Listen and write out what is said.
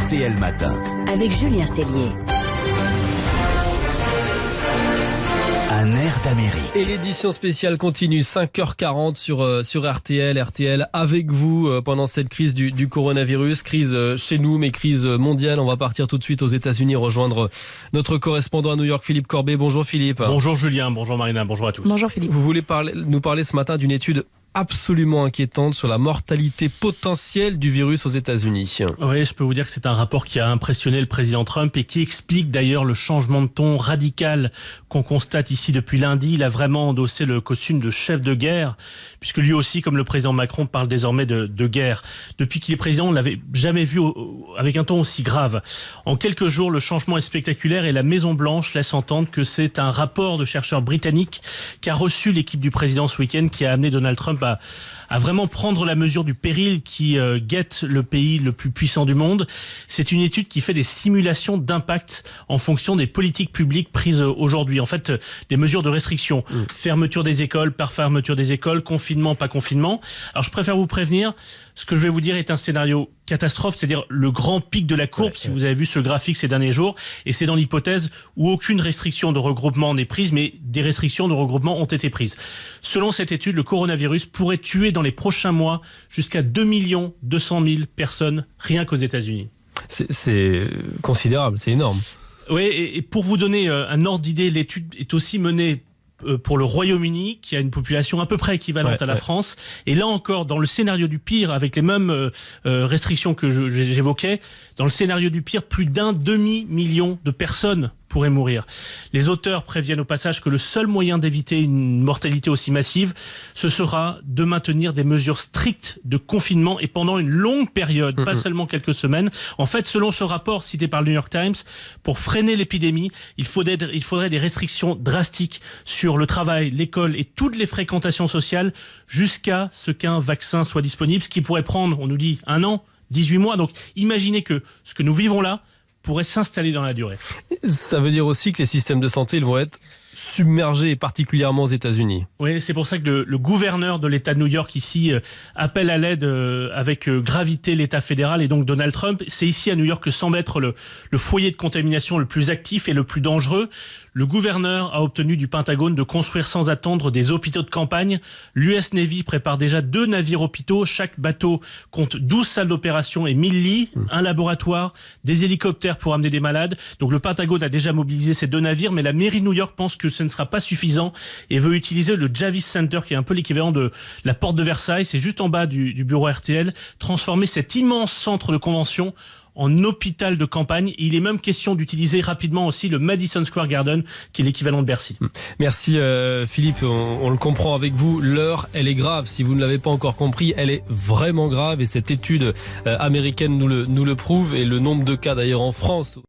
RTL Matin. Avec Julien Cellier. Un air d'Amérique. Et l'édition spéciale continue, 5h40 sur RTL. RTL avec vous pendant cette crise du coronavirus. Crise chez nous, mais crise mondiale. On va partir tout de suite aux États-Unis rejoindre notre correspondant à New York, Philippe Corbet. Bonjour Philippe. Bonjour Julien, bonjour Marina, bonjour à tous. Bonjour Philippe. Vous voulez nous parler ce matin d'une étude absolument inquiétante sur la mortalité potentielle du virus aux États-Unis. Oui, je peux vous dire que c'est un rapport qui a impressionné le président Trump et qui explique d'ailleurs le changement de ton radical qu'on constate ici depuis lundi. Il a vraiment endossé le costume de chef de guerre, puisque lui aussi, comme le président Macron, parle désormais de guerre. Depuis qu'il est président, on ne l'avait jamais vu avec un ton aussi grave. En quelques jours, le changement est spectaculaire et la Maison-Blanche laisse entendre que c'est un rapport de chercheurs britanniques qu'a reçu l'équipe du président ce week-end, qui a amené Donald Trump à vraiment prendre la mesure du péril qui guette le pays le plus puissant du monde. C'est une étude qui fait des simulations d'impact en fonction des politiques publiques prises aujourd'hui. En fait, des mesures de restriction. Fermeture des écoles, par fermeture des écoles, confinement, pas confinement. Alors je préfère vous prévenir, ce que je vais vous dire est un scénario catastrophe, c'est-à-dire le grand pic de la courbe, si vous avez vu ce graphique ces derniers jours, et c'est dans l'hypothèse où aucune restriction de regroupement n'est prise, mais des restrictions de regroupement ont été prises. Selon cette étude, le coronavirus pourrait tuer dans les prochains mois jusqu'à 2 200 000 personnes rien qu'aux États-Unis. C'est considérable, c'est énorme. Oui, et pour vous donner un ordre d'idée, l'étude est aussi menée pour le Royaume-Uni, qui a une population à peu près équivalente à la France. Et là encore, dans le scénario du pire, avec les mêmes restrictions que j'évoquais, dans le scénario du pire, plus d'1 demi-million de personnes pourraient mourir. Les auteurs préviennent au passage que le seul moyen d'éviter une mortalité aussi massive, ce sera de maintenir des mesures strictes de confinement et pendant une longue période, pas seulement quelques semaines. En fait, selon ce rapport cité par le New York Times, pour freiner l'épidémie, il faudrait des restrictions drastiques sur le travail, l'école et toutes les fréquentations sociales jusqu'à ce qu'un vaccin soit disponible, ce qui pourrait prendre, on nous dit, 1 an, 18 mois. Donc imaginez que ce que nous vivons là pourrait s'installer dans la durée. Ça veut dire aussi que les systèmes de santé, ils vont être submergés, particulièrement aux États-Unis. Oui, c'est pour ça que le gouverneur de l'État de New York ici appelle à l'aide avec gravité l'État fédéral et donc Donald Trump. C'est ici à New York que semble être le foyer de contamination le plus actif et le plus dangereux. Le gouverneur a obtenu du Pentagone de construire sans attendre des hôpitaux de campagne. L'US Navy prépare déjà 2 navires hôpitaux. Chaque bateau compte 12 salles d'opération et 1000 lits, un laboratoire, des hélicoptères pour amener des malades. Donc le Pentagone a déjà mobilisé ces 2 navires, mais la mairie de New York pense que ce ne sera pas suffisant et veut utiliser le Javits Center, qui est un peu l'équivalent de la porte de Versailles. C'est juste en bas du bureau RTL. Transformer cet immense centre de convention en hôpital de campagne. Il est même question d'utiliser rapidement aussi le Madison Square Garden, qui est l'équivalent de Bercy. Merci Philippe, on le comprend avec vous, l'heure elle est grave. Si vous ne l'avez pas encore compris, elle est vraiment grave et cette étude américaine nous le prouve, et le nombre de cas d'ailleurs en France